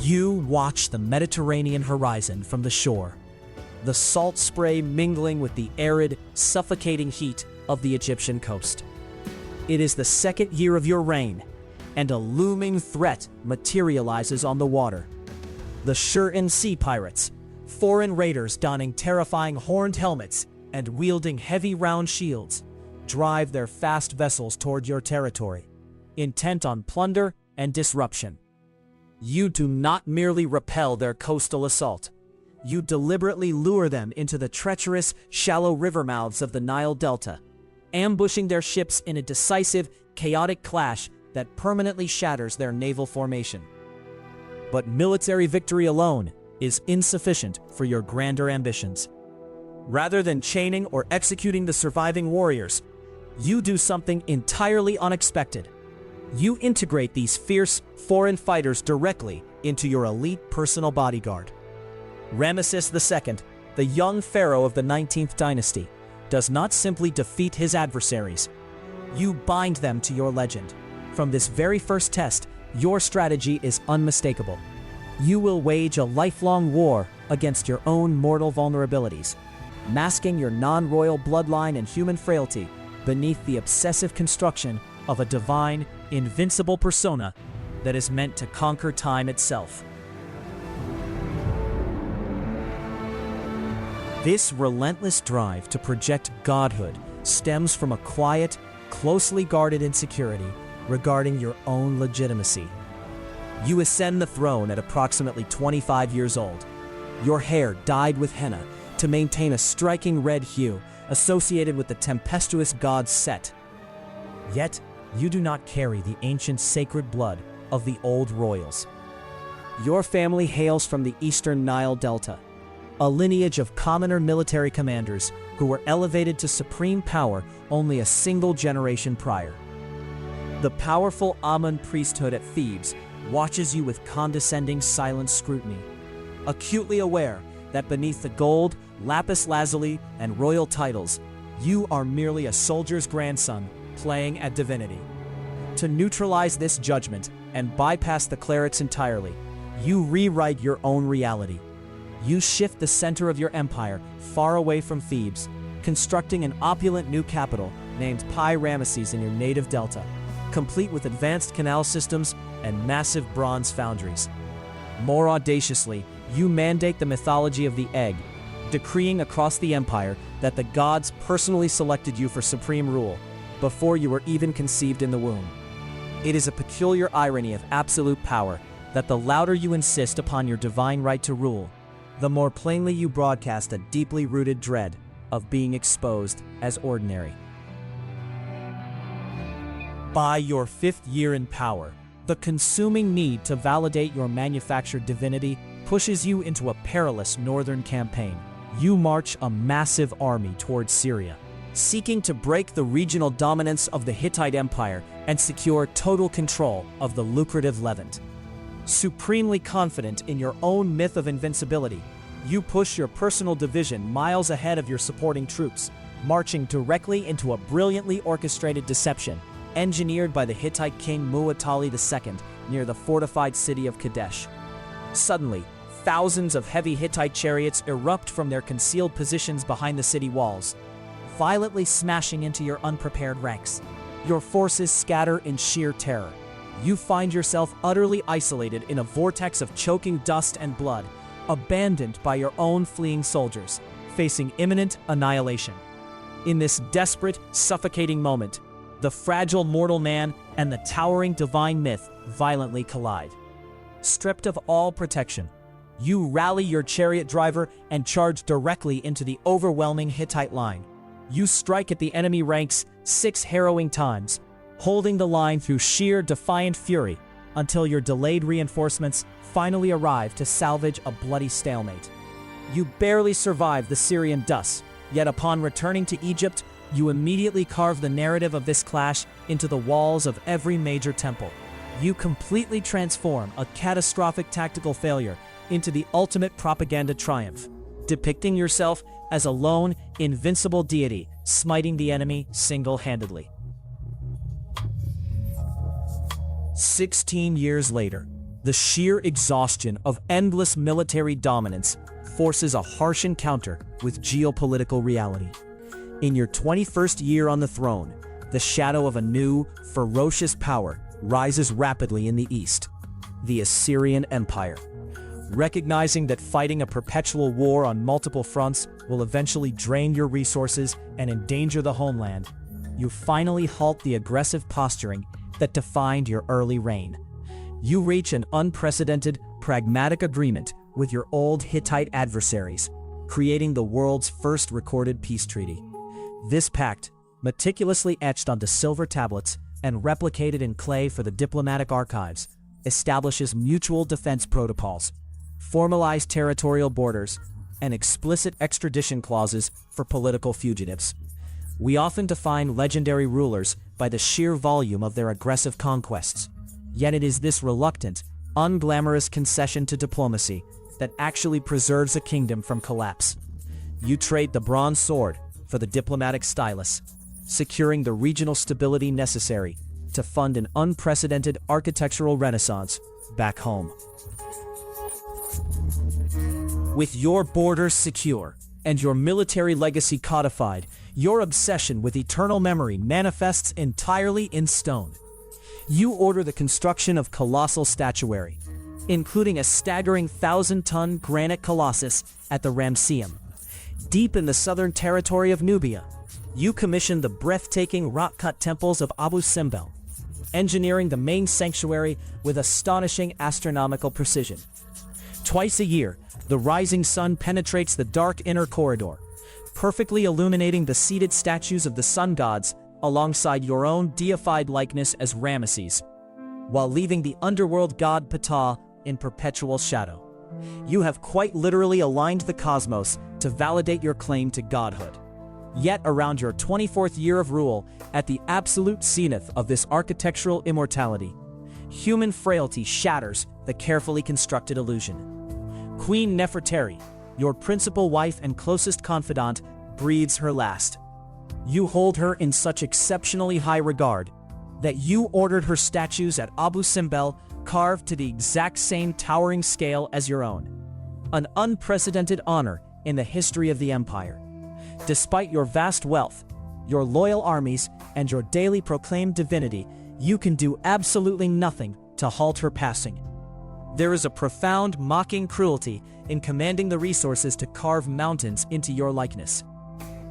You watch the Mediterranean horizon from the shore, the salt spray mingling with the arid, suffocating heat of the Egyptian coast. It is the second year of your reign, and a looming threat materializes on the water. The Shur-in sea pirates, foreign raiders donning terrifying horned helmets and wielding heavy round shields, drive their fast vessels toward your territory, intent on plunder and disruption. You do not merely repel their coastal assault. You deliberately lure them into the treacherous, shallow river mouths of the Nile Delta, ambushing their ships in a decisive, chaotic clash that permanently shatters their naval formation. But military victory alone is insufficient for your grander ambitions. Rather than chaining or executing the surviving warriors, you do something entirely unexpected. You integrate these fierce, foreign fighters directly into your elite personal bodyguard. Ramesses II, the young pharaoh of the 19th Dynasty, does not simply defeat his adversaries. You bind them to your legend. From this very first test, your strategy is unmistakable. You will wage a lifelong war against your own mortal vulnerabilities, masking your non-royal bloodline and human frailty beneath the obsessive construction of a divine, invincible persona that is meant to conquer time itself. This relentless drive to project godhood stems from a quiet, closely guarded insecurity regarding your own legitimacy. You ascend the throne at approximately 25 years old, your hair dyed with henna to maintain a striking red hue associated with the tempestuous god Set. Yet, you do not carry the ancient sacred blood of the old royals. Your family hails from the eastern Nile Delta, a lineage of commoner military commanders who were elevated to supreme power only a single generation prior. The powerful Amun priesthood at Thebes watches you with condescending silent scrutiny, acutely aware that beneath the gold, lapis lazuli, and royal titles, you are merely a soldier's grandson playing at divinity. To neutralize this judgment and bypass the clerics entirely, you rewrite your own reality. You shift the center of your empire far away from Thebes, constructing an opulent new capital named Pi Ramesses in your native delta, complete with advanced canal systems and massive bronze foundries. More audaciously, you mandate the mythology of the egg, decreeing across the empire that the gods personally selected you for supreme rule before you were even conceived in the womb. It is a peculiar irony of absolute power that the louder you insist upon your divine right to rule, the more plainly you broadcast a deeply rooted dread of being exposed as ordinary. By your 5th year in power, the consuming need to validate your manufactured divinity pushes you into a perilous northern campaign. You march a massive army towards Syria, seeking to break the regional dominance of the Hittite Empire and secure total control of the lucrative Levant. Supremely confident in your own myth of invincibility, you push your personal division miles ahead of your supporting troops, marching directly into a brilliantly orchestrated deception engineered by the Hittite king Mortality II near the fortified city of Kadesh. Suddenly, thousands of heavy Hittite chariots erupt from their concealed positions behind the city walls, violently smashing into your unprepared ranks. Your forces scatter in sheer terror. You find yourself utterly isolated in a vortex of choking dust and blood, abandoned by your own fleeing soldiers, facing imminent annihilation. In this desperate, suffocating moment, the fragile mortal man and the towering divine myth violently collide. Stripped of all protection, you rally your chariot driver and charge directly into the overwhelming Hittite line. You strike at the enemy ranks 6 harrowing times, holding the line through sheer defiant fury until your delayed reinforcements finally arrive to salvage a bloody stalemate. You barely survive the Syrian dust, yet upon returning to Egypt, you immediately carve the narrative of this clash into the walls of every major temple. You completely transform a catastrophic tactical failure into the ultimate propaganda triumph, depicting yourself as a lone, invincible deity smiting the enemy single-handedly. 16 years later, The sheer exhaustion of endless military dominance forces a harsh encounter with geopolitical reality. In your 21st year on the throne, the shadow of a new, ferocious power rises rapidly in the east, the Assyrian Empire. Recognizing that fighting a perpetual war on multiple fronts will eventually drain your resources and endanger the homeland, you finally halt the aggressive posturing that defined your early reign. You reach an unprecedented, pragmatic agreement with your old Hittite adversaries, creating the world's first recorded peace treaty. This pact, meticulously etched onto silver tablets and replicated in clay for the diplomatic archives, establishes mutual defense protocols, formalized territorial borders, and explicit extradition clauses for political fugitives. We often define legendary rulers by the sheer volume of their aggressive conquests, yet it is this reluctant, unglamorous concession to diplomacy that actually preserves a kingdom from collapse. You trade the bronze sword for the diplomatic stylus, securing the regional stability necessary to fund an unprecedented architectural renaissance back home. With your borders secure and your military legacy codified, your obsession with eternal memory manifests entirely in stone. You order the construction of colossal statuary, including a staggering 1,000-ton granite colossus at the Ramesseum. Deep in the southern territory of Nubia, you commission the breathtaking rock-cut temples of Abu Simbel, engineering the main sanctuary with astonishing astronomical precision. Twice a year, the rising sun penetrates the dark inner corridor, perfectly illuminating the seated statues of the sun gods alongside your own deified likeness as Ramesses, while leaving the underworld god Ptah in perpetual shadow. You have quite literally aligned the cosmos to validate your claim to godhood. Yet around your 24th year of rule, at the absolute zenith of this architectural immortality, human frailty shatters the carefully constructed illusion. Queen Nefertari, your principal wife and closest confidant, breathes her last. You hold her in such exceptionally high regard that you ordered her statues at Abu Simbel carved to the exact same towering scale as your own. An unprecedented honor in the history of the empire. Despite your vast wealth, your loyal armies, and your daily proclaimed divinity, you can do absolutely nothing to halt her passing. There is a profound, mocking cruelty in commanding the resources to carve mountains into your likeness,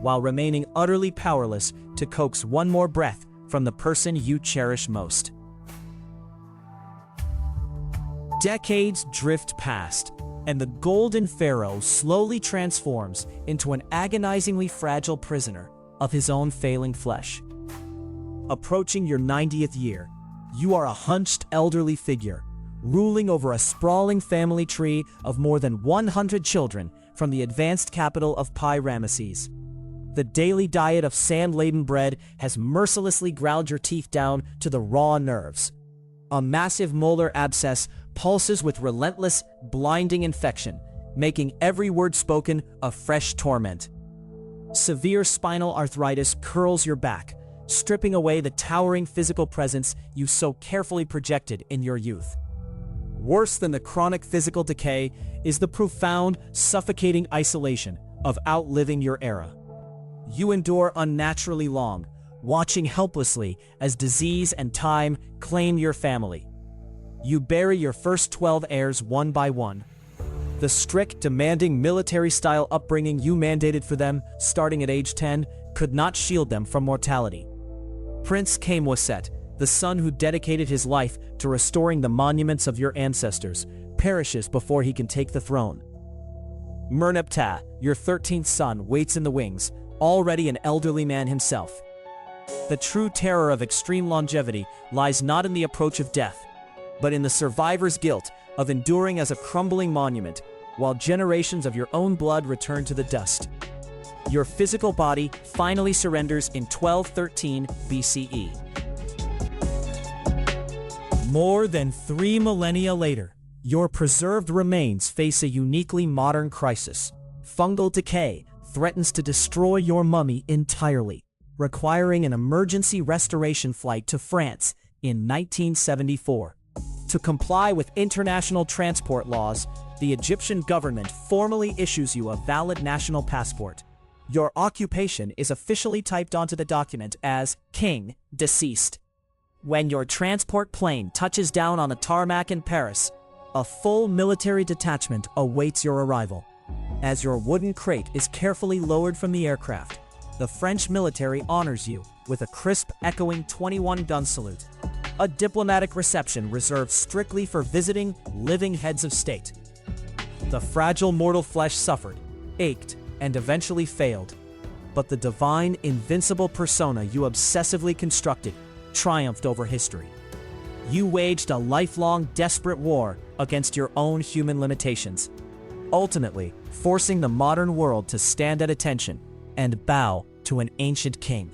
while remaining utterly powerless to coax one more breath from the person you cherish most. Decades drift past, and the golden pharaoh slowly transforms into an agonizingly fragile prisoner of his own failing flesh. Approaching your 90th year, you are a hunched elderly figure, ruling over a sprawling family tree of more than 100 children from the advanced capital of Ramesses. The daily diet of sand-laden bread has mercilessly ground your teeth down to the raw nerves. A massive molar abscess pulses with relentless, blinding infection, making every word spoken a fresh torment. Severe spinal arthritis curls your back, stripping away the towering physical presence you so carefully projected in your youth. Worse than the chronic physical decay is the profound, suffocating isolation of outliving your era. You endure unnaturally long, watching helplessly as disease and time claim your family. You bury your first 12 heirs one by one. The strict, demanding military-style upbringing you mandated for them, starting at age 10, could not shield them from mortality. Prince Kamwaset, the son who dedicated his life to restoring the monuments of your ancestors, perishes before he can take the throne. Merneptah, your 13th son, waits in the wings, already an elderly man himself. The true terror of extreme longevity lies not in the approach of death, but in the survivor's guilt of enduring as a crumbling monument, while generations of your own blood return to the dust. Your physical body finally surrenders in 1213 BCE. More than 3 millennia later, your preserved remains face a uniquely modern crisis. Fungal decay threatens to destroy your mummy entirely, requiring an emergency restoration flight to France in 1974. To comply with international transport laws, the Egyptian government formally issues you a valid national passport. Your occupation is officially typed onto the document as King Deceased. When your transport plane touches down on a tarmac in Paris, a full military detachment awaits your arrival. As your wooden crate is carefully lowered from the aircraft, the French military honors you with a crisp, echoing 21-gun salute, a diplomatic reception reserved strictly for visiting living heads of state. The fragile mortal flesh suffered, ached, and eventually failed, but the divine, invincible persona you obsessively constructed triumphed over history. You waged a lifelong, desperate war against your own human limitations, ultimately forcing the modern world to stand at attention and bow to an ancient king.